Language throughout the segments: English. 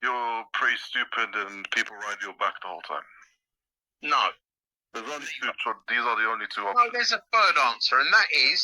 you're pretty stupid and people ride your back the whole time. No. There's only two. These are the only two options. No, there's a third answer, and that is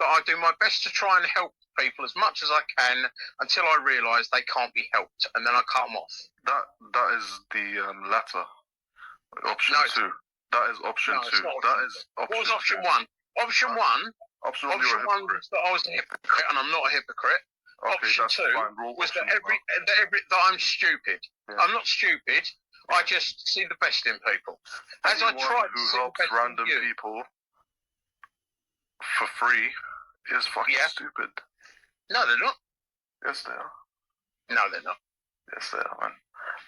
that I do my best to try and help people as much as I can until I realise they can't be helped, and then I cut them off. That is the latter. Option two. That is option two. That is option. What was option one? Option one. Option one was that I was a hypocrite, and I'm not a hypocrite. Okay, option two was that I'm stupid. Yeah. I'm not stupid. I just see the best in people. As Anyone I tried who to see helps the best random in people for free is fucking stupid. No, they're not. Yes, they are. No, they're not. Yes, they are, man.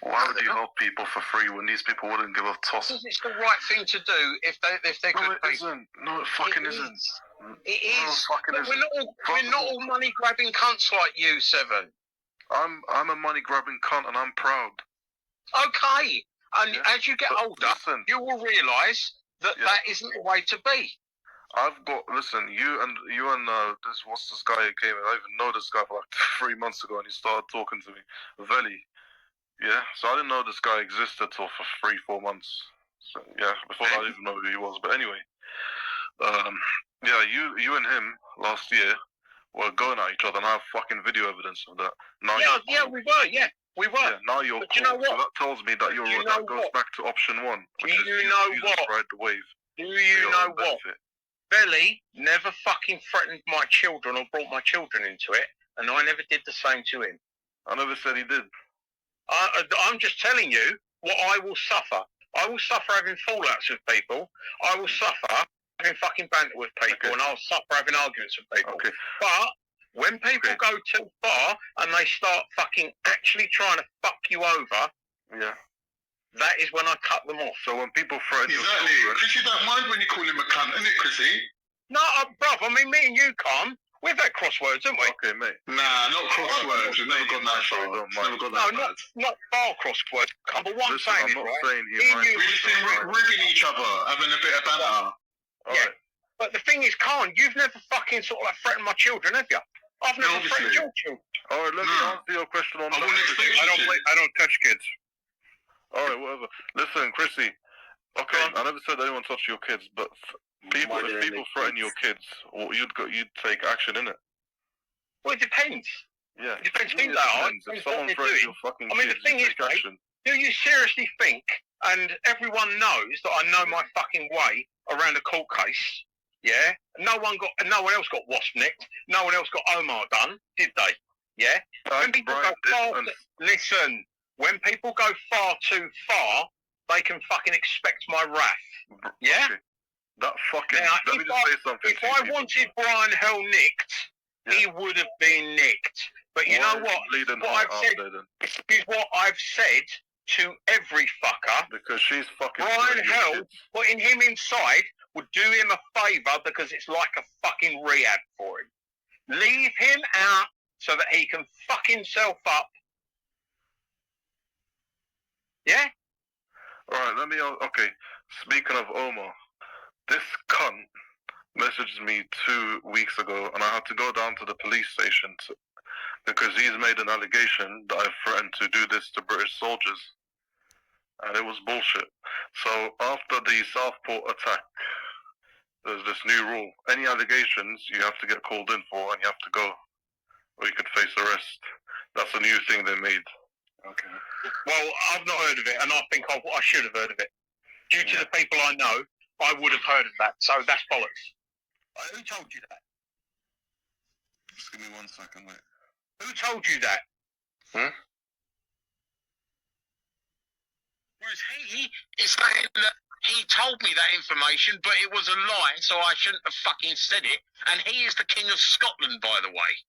Why would you help people for free when these people wouldn't give a toss? Because it's the right thing to do if they're good people. Isn't. No, it fucking isn't. It is. No, it fucking isn't. We're not all money grabbing cunts like you, Seven. I'm a money grabbing cunt and I'm proud. Okay. And as you get older, you will realise that that isn't the way to be. You and this guy who came in, I even know this guy for like 3 months ago and he started talking to me. Veli. Yeah, so I didn't know this guy existed till for 3-4 months. So yeah, before I didn't even know who he was. But anyway, you and him last year were going at each other, and I have fucking video evidence of that. Now we were. Yeah, now you're cool. You know what? So that tells me that that goes back to option one, which is you just ride the wave. Do you know what? Belly never fucking threatened my children or brought my children into it, and I never did the same to him. I never said he did. I'm just telling you what I will suffer. I will suffer having fallouts with people. I will suffer having fucking banter with people, and I'll suffer having arguments with people. Okay. But when people go too far and they start fucking actually trying to fuck you over, that is when I cut them off. So when people threaten you... Exactly. Chrissy don't mind when you call him a cunt, isn't it, Chrissy? No, bruv, I mean, me and you, Calm, we've had crosswords, haven't we? Okay, mate. Nah, not crosswords. We've never gone that far. Not far crosswords. But what I'm saying is, we've been ribbing each other, having a bit of banter. Yeah. But the thing is, Khan, you've never fucking sort of like threatened my children, have you? I've never threatened your children. Alright, let me answer your question on that. I don't touch kids. Alright, whatever. Listen, Chrissy. Okay, I never said anyone touched your kids, but if people threaten your kids, you'd take action, innit? Well, it depends. Yeah. It depends who they are. If someone threatens your fucking kids, the thing is, mate, do you seriously think, and everyone knows that I know my fucking way around a court case, yeah? No one else got wasp nicked. No one else got Omar done, did they? Yeah? When people listen, when people go far too far, they can fucking expect my wrath. Yeah? Okay. That fucking... Now, let me just say something. If I wanted Brian Hell nicked, he would have been nicked. But you know what? Is what I've said to every fucker. Because she's fucking... Brian Hell, putting him inside, would do him a favour because it's like a fucking rehab for him. Leave him out so that he can fuck himself up. Yeah? Alright, okay. Speaking of Omar, this cunt messaged me 2 weeks ago and I had to go down to the police station because he's made an allegation that I threatened to do this to British soldiers. And it was bullshit. So after the Southport attack, there's this new rule. Any allegations you have to get called in for and you have to go, or you could face arrest. That's a new thing they made. Okay. Well, I've not heard of it, and I think I should have heard of it. Due to the people I know, I would have heard of that. So that's bollocks. Who told you that? Just give me 1 second, wait. Who told you that? Whereas he is saying that he told me that information, but it was a lie, so I shouldn't have fucking said it. And he is the King of Scotland, by the way.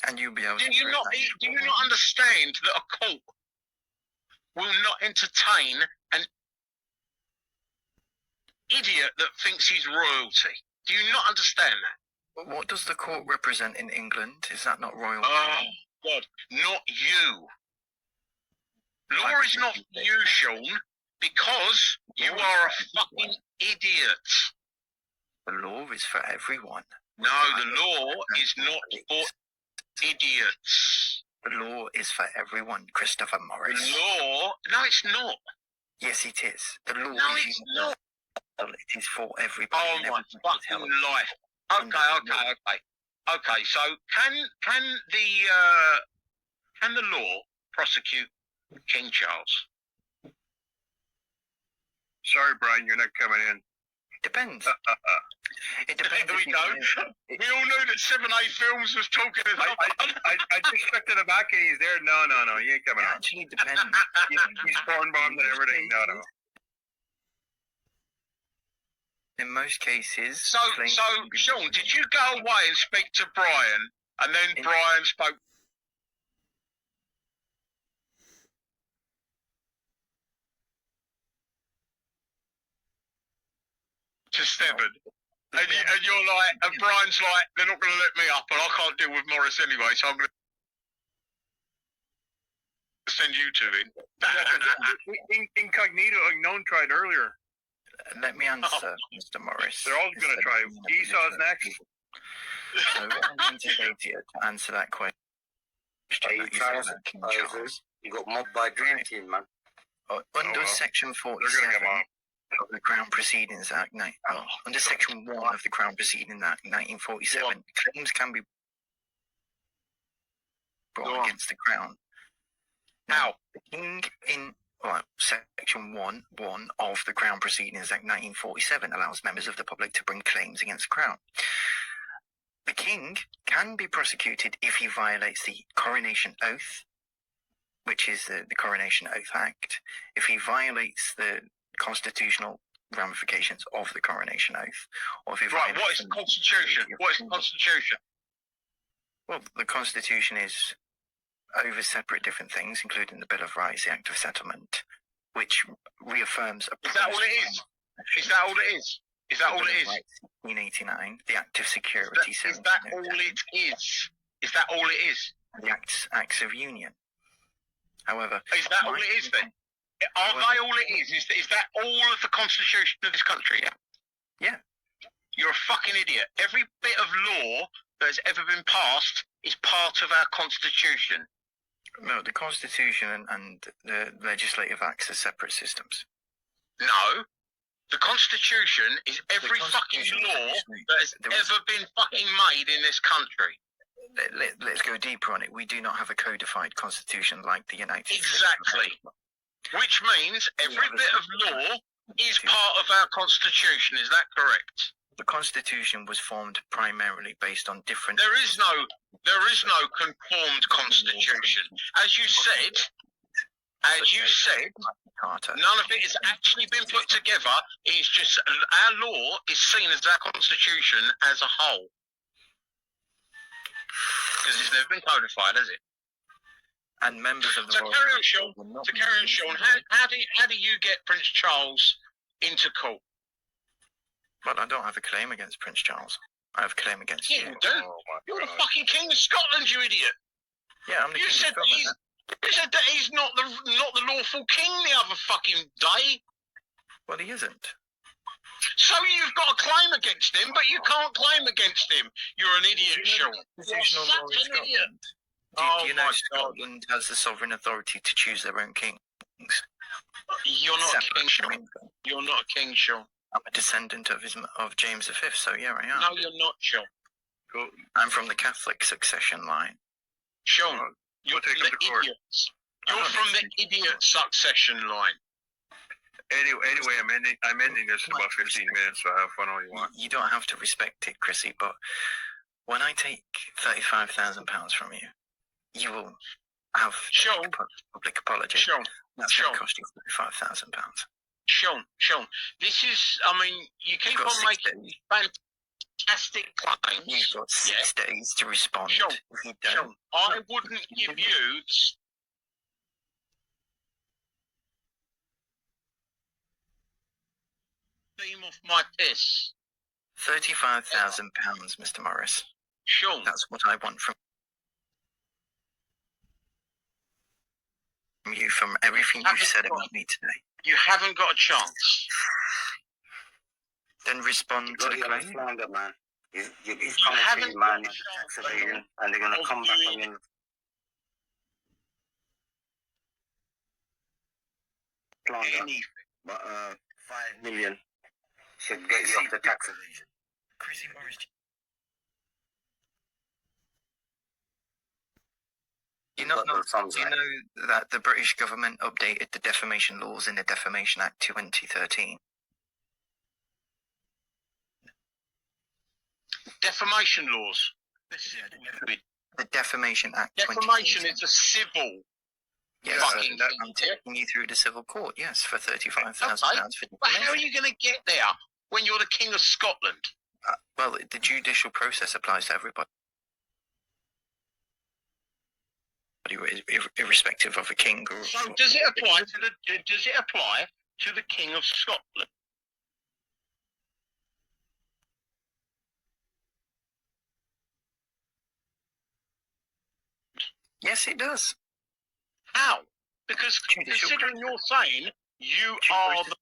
And you'll be able to... Do you not understand that a court will not entertain an idiot that thinks he's royalty? Do you not understand that? What does the court represent in England? Is that not royalty? Oh, God, not you. Law is not you, Sean, because you are a fucking idiot. The law is for everyone. No, the law is not for idiots. The law is for everyone, Christopher The Morris. law? No, it's not. Yes, it is. The law No, is it's not. universal. It is for everybody. Oh and my everybody is fucking held life. under the law. Okay. So can the law prosecute King Charles? Sorry, Brian, you're not coming in. Depends. It depends. There we if go. you- We all knew that 7APhilmz was talking as well. I just checked to the back and he's there. No, you ain't coming It on. actually depends. He's porn bombed and everything. No. In most cases. So, claims can be Sean, prosecuted. did you go away and speak to Brian, and then Brian spoke to Stebbard? And you're like, and Brian's like, they're not going to let me up, and I can't deal with Morris anyway, so I'm going to send you to him. Incognito, unknown tried earlier. Let me answer, Mr. Morris. They're all going to try. Esau's next. So what I'm going to say to you to answer that question. Are you that you trying said to about King surprise Charles. us? You got mobbed by Dream Team, man. Under well. Section They're going to 47 get mobbed. of the Crown Proceedings Act, under Section 1 of the Crown Proceedings Act 1947, claims can be brought against the Crown. Now, the King in Section 1 of the Crown Proceedings Act 1947 allows members of the public to bring claims against the Crown. The King can be prosecuted if he violates the Coronation Oath, which is the Coronation Oath Act, if he violates the constitutional ramifications of the Coronation Oath, or if he Right, violates what is the Constitution? What is the Constitution? Well, the Constitution is over separate different things, including the Bill of Rights, the Act of Settlement, which reaffirms a Is that all it is? Is that all it is? Is that all it is? 1989, the Act of Security. Is that all it is? Is that all it is? The Acts of Union. However, Is that all it is then? Are they all it is? Is that all of the Constitution of this country? Yeah. You're a fucking idiot. Every bit of law that has ever been passed is part of our Constitution. No, the Constitution and the legislative acts are separate systems. No. The Constitution is every fucking Constitution- law that has ever been fucking made in this country. Let's go deeper on it. We do not have a codified constitution like the United States. Exactly. Which means every bit of law is part of our Constitution. Is that correct? The Constitution was formed primarily based on different. There is no conformed Constitution. As you said, Carter. none of it has actually been put together. It's just our law is seen as our Constitution as a whole. Because it's never been codified, has it? And members of the So Royal carry on, Family Sean. will not So be carry on, used Sean. in- How do you get Prince Charles into court? Well, I don't have a claim against Prince Charles. I have a claim against Yeah, you. you do. Oh my You're the God. fucking King of Scotland, you idiot. Yeah, I'm the You King said of that Scotland. you said that he's not the lawful king the other fucking day. Well, he isn't. So you've got a claim against him, but you can't claim against him. You're an idiot, Sean. You're Constitutional law in such an idiot. Scotland. Do you know Oh my God. Scotland has the sovereign authority to choose their own kings? You're not a Separate king, from Sean. England. You're not a king, Sean. I'm a descendant of James V, so yeah, I am. No, you're not, Sean. I'm from the Catholic succession line. Sean, you're take from him the to court. idiots. You're from the idiot succession line. Anyway, I'm ending this in about 15 minutes, so have fun all you want. You don't have to respect it, Chrissy, but when I take £35,000 from you, you will have Sean. a public apology. Sean, That's going Sean. to cost you £35,000. Sean, this is, you keep You've got on 6 making days. fantastic claims. You've got 6 days to respond. Sean, If you don't, Sean, I wouldn't give you the steam off my piss. £35,000, Mr. Morris. Sean, That's what I want from you, from everything you've said about me today. you haven't got a chance. Then respond You to got the your claim. flounder, man. He's You coming for haven't you, man. got a He's a chance civilian, and they're going to of come back doing on you. slander. anything. But 5 million should get you off the tax evasion. Chrissy Morris. You know that the British government updated the defamation laws in the Defamation Act 2013. Defamation laws. The Defamation Act. Defamation is a civil. Yes, fucking thing, I'm taking you through the civil court. Yes, for £35,000 for But how are defamation. you going to get there when you're the King of Scotland? Well, the judicial process applies to everybody, irrespective of a king. Or, So does it apply to the King of Scotland? Yes, it does. How? Because considering you're saying you are the...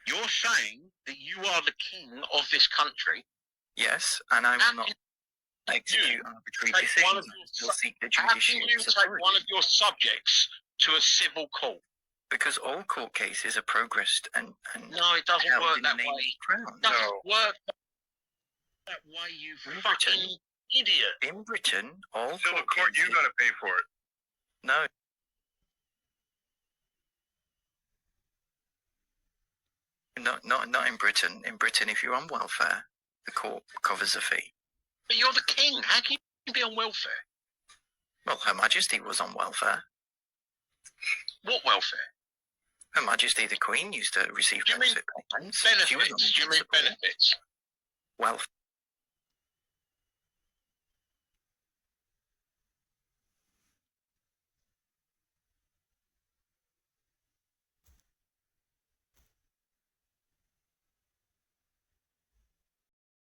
You're saying that you are the king of this country. Yes, and I will not execute arbitrary decisions. Still seek the How can judicial you take one of your subjects to a civil court? Because all court cases are progressed and No, it doesn't held work in the that name of way. the Crown. It doesn't work that way, you In fucking Britain. idiot. In Britain, all Civil court court, you cases... gotta pay for it. No. Not in Britain. In Britain, if you're on welfare, the court covers a fee. But you're the king. How can you be on welfare? Well, Her Majesty was on welfare. What welfare? Her Majesty the Queen used to receive Do you mean benefits. benefits? Do you mean benefits? Welfare.